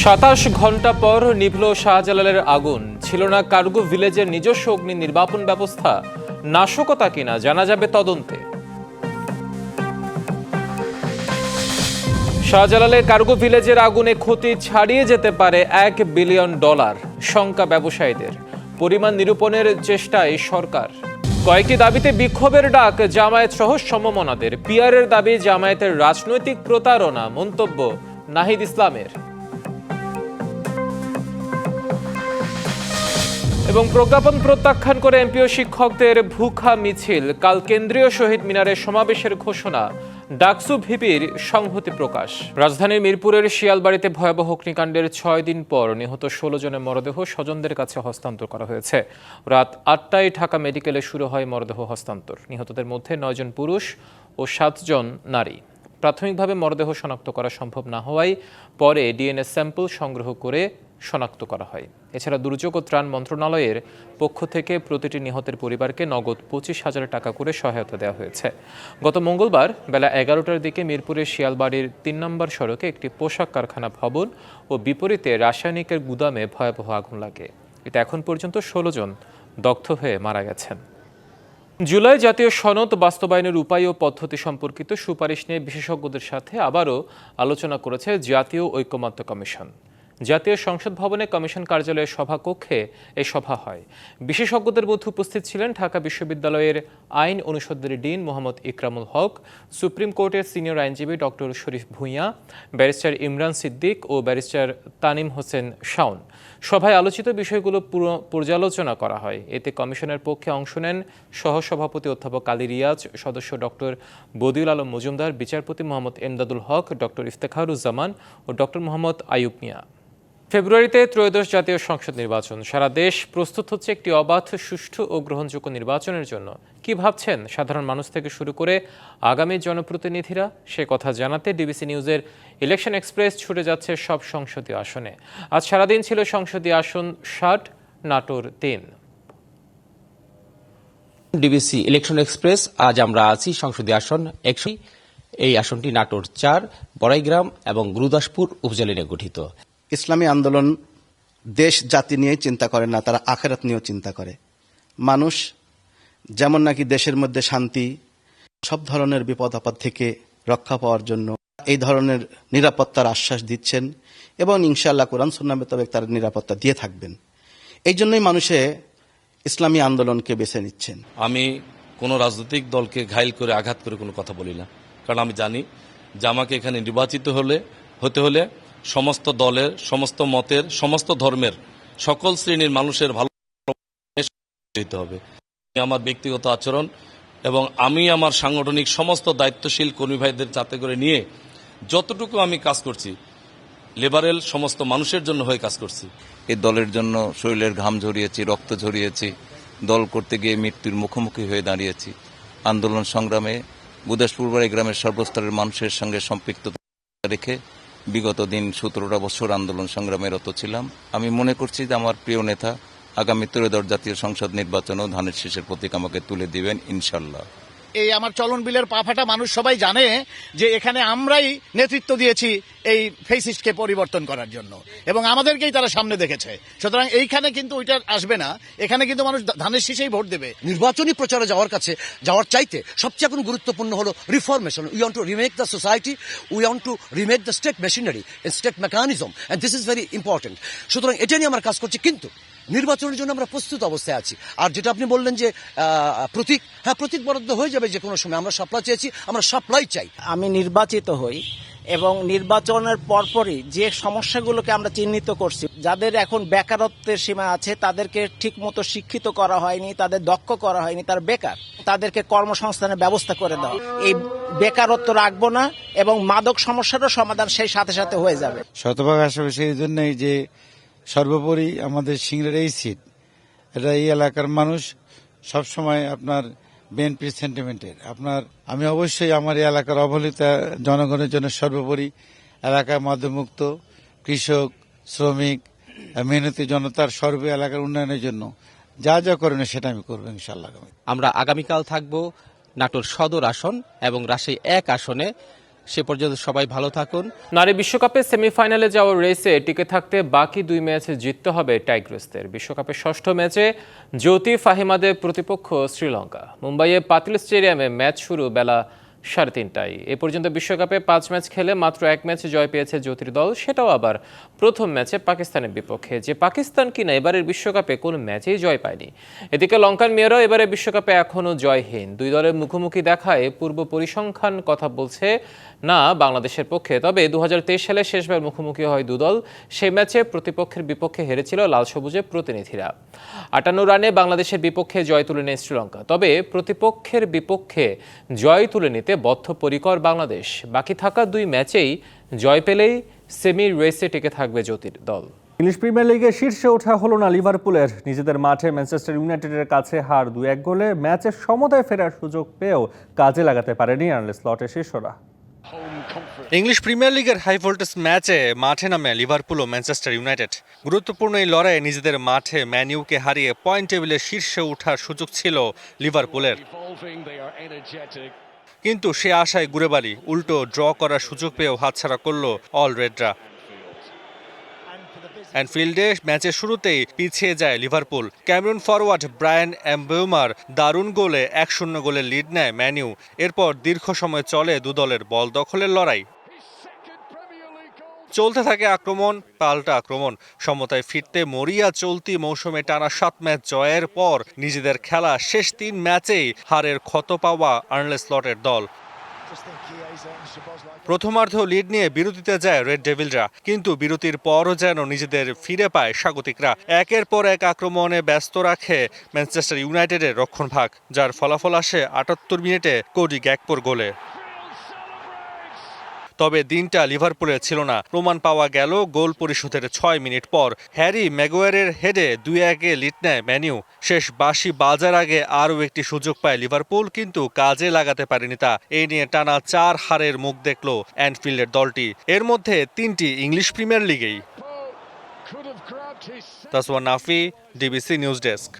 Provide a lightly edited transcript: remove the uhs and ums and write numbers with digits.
27 ঘন্টা পর নিভল শাহজালালের আগুন। ছিল না কার্গো ভিলেজের নিজস্ব অগ্নি নির্বাপন ব্যবস্থা, নাশকতা কিনা জানা যাবে তদন্তে। শাহজালালের কার্গো ভিলেজের আগুনে ক্ষতি ছাড়িয়ে যেতে পারে $1 বিলিয়ন, শঙ্কা ব্যবসায়ীদের। পরিমাণ নিরূপণের চেষ্টায় সরকার। কয়েকটি দাবিতে বিক্ষোভের ডাক জামায়াত সহ সমমনাদের। পিআরের দাবি জামায়াতের রাজনৈতিক প্রতারণা, মন্তব্য নাহিদ ইসলামের। এবং প্রজ্ঞাপন প্রত্যাখ্যান করে এমপি ও শিক্ষকদের ভুখা মিছিল। কাল কেন্দ্রীয় শহীদ মিনারে সমাবেশের ঘোষণা, ডাকসু ভিপির সংহতি প্রকাশ। রাজধানীর মিরপুরের শিয়ালবাড়িতে ভয়াবহ অগ্নিকাণ্ডের 6 দিন পর নিহত 16 জনের মরদেহ স্বজনদের কাছে হস্তান্তর করা হয়েছে। রাত 8টায় ঢাকা মেডিকেলে শুরু হয় মরদেহ হস্তান্তর। নিহতদের মধ্যে 9 জন পুরুষ ও 7 জন নারী। প্রাথমিকভাবে মরদেহ শনাক্ত করা সম্ভব না হওয়ায় পরে ডিএনএ স্যাম্পল সংগ্রহ করে শনাক্ত করা হয়। এছাড়া দুর্যোগ ও ত্রাণ মন্ত্রণালয়ের পক্ষ থেকে প্রতিটি নিহতের পরিবারকে নগদ 25,000 টাকা করে সহায়তা দেওয়া হয়েছে। গত মঙ্গলবার বেলা 11টার দিকে মিরপুরের শিয়ালবাড়ির 3 নম্বর সড়কে একটি পোশাক কারখানা ভবন ও বিপরীতে রাসায়নিকের গুদামে ভয়াবহ আগুন লাগে। এতে এখন পর্যন্ত 16 জন দগ্ধ হয়ে মারা গেছেন। জুলাই জাতীয় সনদ বাস্তবায়নের উপায় ও পদ্ধতি সম্পর্কিত সুপারিশ নিয়ে বিশেষজ্ঞদের সাথে আবারও আলোচনা করেছে জাতীয় ঐকমত্য কমিশন। জাতীয় সংসদ ভবনে কমিশন কার্যালয়ের সভাকক্ষে এই সভা হয়। বিশেষজ্ঞদের মধ্যে উপস্থিত ছিলেন ঢাকা বিশ্ববিদ্যালয়ের আইন অনুষদের ডিন মোহাম্মদ ইকরামুল হক, সুপ্রিম কোর্টের সিনিয়র আইনজীবী ডক্টর শরীফ ভূঁইয়া, ব্যারিস্টার ইমরান সিদ্দিক ও ব্যারিস্টার তানিম হোসেন শাওন। সভায় আলোচিত বিষয়গুলো পর্যালোচনা করা হয়। এতে কমিশনের পক্ষে অংশ নেন সহসভাপতি অধ্যাপক আলী রিয়াজ, সদস্য ডক্টর বদিউল আলম মজুমদার, বিচারপতি মোহাম্মদ এমদাদুল হক, ডক্টর ইফতেখারুজ্জামান ও ডক্টর মোহাম্মদ আইয়ুব মিয়া। ফেব্রুয়ারিতে ত্রয়োদশ জাতীয় সংসদ নির্বাচন। সারা দেশ প্রস্তুত হচ্ছে একটি অবাধ, সুষ্ঠু ও গ্রহণযোগ্য নির্বাচনের জন্য। কি ভাবছেন সাধারণ মানুষ থেকে শুরু করে আগামী জনপ্রতিনিধিরা? সে কথা জানাতে ডিবিসি নিউজের ইলেকশন এক্সপ্রেস ছুটে যাচ্ছে সব সংসদীয় আসনে। আজ সারাদিন ছিল সংসদীয় আসন 60, নাটোর 3। ডিবিসি ইলেকশন এক্সপ্রেস, আজ আমরা আছি সংসদীয় আসন 100। এই আসনটি নাটোর 4, বড়াইগ্রাম এবং গুরুদাসপুর উপজেলা নিয়ে গঠিত। ইসলামী আন্দোলন দেশ জাতি নিয়ে চিন্তা করে না, তারা আখেরাত নিয়েও চিন্তা করে। মানুষ যেমন নাকি দেশের মধ্যে শান্তি, সব ধরনের বিপদ আপদ থেকে রক্ষা পাওয়ার জন্য এই ধরনের নিরাপত্তার আশ্বাস দিচ্ছেন এবং ইনশাআল্লাহ কোরআন সুন্নাহ মোতাবেক তার নিরাপত্তা দিয়ে থাকবেন। এই জন্যই মানুষে ইসলামী আন্দোলনকে বেছে নিচ্ছেন। আমি কোনো রাজনৈতিক দলকে ঘাইল করে আঘাত করে কোনো কথা বলি না, কারণ আমি জানি যে আমাকে এখানে নির্বাচিত হতে হলে সমস্ত দলের, সমস্ত মতের, সমস্ত ধর্মের, সকল শ্রেণীর মানুষের ভালো দিতে হবে। আমার ব্যক্তিগত আচরণ এবং আমি আমার সাংগঠনিক সমস্ত দায়িত্বশীল কর্মী ভাইদের যাতে করে নিয়ে যতটুকু আমি কাজ করছি, লিবারেল সমস্ত মানুষের জন্য হয়ে কাজ করছি। এই দলের জন্য শরীরের ঘাম ঝরিয়েছি, রক্ত ঝরিয়েছি, দল করতে গিয়ে মৃত্যুর মুখোমুখি হয়ে দাঁড়িয়েছি। আন্দোলন সংগ্রামে গুরুদাসপুর গ্রামের সর্বস্তরের মানুষের সঙ্গে সম্পৃক্ততা রেখে বিগত দিন 17টা বছর আন্দোলন সংগ্রামে রত ছিলাম। আমি মনে করছি যে আমার প্রিয় নেতা আগামী ত্রয়োদশ জাতীয় সংসদ নির্বাচনেও ধানের শীষের প্রতীক আমাকে তুলে দিবেন ইনশাল্লাহ। এই আমার চলন বিলের পা ফাটা মানুষ সবাই জানে যে এখানে আমরাই নেতৃত্ব দিয়েছি এই ফেসিস্টকে পরিবর্তন করার জন্য, এবং আমাদেরকেই তারা সামনে দেখেছে। সুতরাং এইখানে কিন্তু ওইটা আসবে না, এখানে কিন্তু মানুষ ধানের শীষেই ভোট দেবে। নির্বাচনী প্রচারে যাওয়ার চাইতে সবচেয়ে এখন গুরুত্বপূর্ণ হলো reformation. We want to remake the society, we want to remake the state machinery, state mechanism, and this is very important. সুতরাং এটা নিয়ে আমরা কাজ করছি, কিন্তু নির্বাচনের জন্য আমরা প্রস্তুত অবস্থায় আছি। আর যেটা আপনি বললেন যে প্রতীক, হ্যাঁ, প্রতীক বরাদ্দ হয়ে যাবে যে কোনো সময়। আমরা সাপ্লাই চেয়েছি, আমরা সাপ্লাই চাই। আমি নির্বাচিত হই এবং নির্বাচনের পরপরই যে সমস্যাগুলোকে আমরা চিহ্নিত করছি, যাদের এখন বেকারত্বের সীমা আছে, তাদেরকে ঠিক মতো শিক্ষিত করা হয়নি, তাদের দক্ষ করা হয়নি, তারা বেকার, তাদেরকে কর্মসংস্থানের ব্যবস্থা করে দাও। এই বেকারত্ব রাখবো না এবং মাদক সমস্যারও সমাধান সেই সাথে সাথে হয়ে যাবে। শতভাগ আশাবাসী এই জন্যই যে সর্বোপরি আমাদের সিংড়ার এই সিট, এটা এই এলাকার মানুষ সবসময় আপনার বিএনপি সেন্টিমেন্টের। আমি অবশ্যই আমার এই এলাকার অবহেলিত জনগণের জন্য সর্বোপরি এলাকার মধ্যমুক্ত কৃষক, শ্রমিক, মেহনতি জনতার সর্ব এলাকার উন্নয়নের জন্য যা যা করণীয় সেটা আমি করবো ইনশাআল্লাহ। আমরা আগামীকাল থাকব নাটোর সদর আসন এবং রাজশাহী 1 আসনে সে পর্যন্ত সবাই ভালো থাকুন। নারী বিশ্বকাপে সেমিফাইনালে যাওয়ার রেসে টিকে থাকতে বাকি 2 ম্যাচে জিততে হবে টাইগ্রেসদের। বিশ্বকাপের ষষ্ঠ ম্যাচে জ্যোতি ফাহিমাদের প্রতিপক্ষ শ্রীলঙ্কা। মুম্বাইয়ে পাতিল স্টেডিয়ামে ম্যাচ শুরু বেলা 3:30টায়। এ পর্যন্ত বিশ্বকাপে 5 ম্যাচ খেলে মাত্র 1 ম্যাচে জয় পেয়েছে জ্যোতির দল, সেটাও আবার প্রথম ম্যাচে পাকিস্তানের বিপক্ষে, যে পাকিস্তান কিনা এবারের বিশ্বকাপে কোনো ম্যাচেই জয় পায়নি। এদিকে লঙ্কান মেয়েরাও এবারে বিশ্বকাপে এখনও জয়হীন। দুই দলের মুখোমুখি দেখায় পূর্ব পরিসংখ্যান কথা বলছে না বাংলাদেশের পক্ষে। তবে 2023 সালে শেষবার মুখোমুখি হয় দুদল। সেই ম্যাচে প্রতিপক্ষের বিপক্ষে হেরেছিল লাল সবুজের প্রতিনিধিরা। 58 রানে বাংলাদেশের বিপক্ষে জয় তুলে নেয় শ্রীলঙ্কা। তবে প্রতিপক্ষের বিপক্ষে জয় তুলে নিতে বদ্ধপরিকর বাংলাদেশ। বাকি থাকা 2 ম্যাচেই জয় পেলেই সেমি রেসে টিকে থাকবে জ্যোতির দল। ইংলিশ প্রিমিয়ার লিগে শীর্ষে ওঠা হলো না লিভারপুলের। নিজেদের মাঠে ম্যানচেস্টার ইউনাইটেডের কাছে হার 2-1 গোলে ম্যাচের সমতায় ফেরার সুযোগ পেয়েও কাজে লাগাতে পারেনি আর্নে স্লটের শিষ্যরা। ইংলিশ প্রিমিয়ার লিগের হাই ভোল্টেজ ম্যাচে মাঠে নামে লিভারপুল ও ম্যানচেস্টার ইউনাইটেড। গুরুত্বপূর্ণ এই লড়াইয়ে নিজেদের মাঠে ম্যান ইউকে হারিয়ে পয়েন্ট টেবিলের শীর্ষে ওঠার সুযোগ ছিল লিভারপুলের, কিন্তু সে আশায় ঘুরে বাড়ি। উল্টো ড্র করার সুযোগ পেয়েও হাতছাড়া করল অল রেডরা। অ্যানফিল্ডে ম্যাচের শুরুতেই পিছিয়ে যায় লিভারপুল। ক্যামেরুন ফরওয়ার্ড ব্রায়ান এমবেউমার দারুণ গোলে 1-0 গোলের লিড নেয় ম্যান ইউ। এরপর দীর্ঘ সময় চলে দুদলের বল দখলের লড়াই। চলতে থাকে আক্রমণ পাল্টা আক্রমণ। সমতায় ফিরতে মরিয়া চলতি মৌসুমে টানা 7 ম্যাচ জয়ের পর নিজেদের খেলা শেষ 3 ম্যাচেই হারের ক্ষত পাওয়া আর্নে স্লটের দল। প্রথমার্ধ লিড নিয়ে বিরতিতে যায় রেড ডেভিলরা, কিন্তু বিরতির পরও যেন নিজেদের ফিরে পায় স্বাগতিকরা। একের পর এক আক্রমণে ব্যস্ত রাখে ম্যানচেস্টার ইউনাইটেডের রক্ষণভাগ, যার ফলাফল আসে 78 মিনিটে কোডি গ্যাকপোর গোলে। তবে দিনটা লিভারপুলের ছিল না। প্রমাণ পাওয়া গেল গোল পরিশোধের 6 মিনিট পর। হ্যারি ম্যাগুয়ারের হেডে 2-1 লিড নেয় ম্যানিউ। শেষ বাঁশি বাজার আগে আরও একটি সুযোগ পায় লিভারপুল, কিন্তু কাজে লাগাতে পারেনি তা। এই নিয়ে টানা 4 হারের মুখ দেখল অ্যানফিল্ডের দলটি, এর মধ্যে 3টি ইংলিশ প্রিমিয়ার লিগেই। Taswa Nafi, DBC news desk.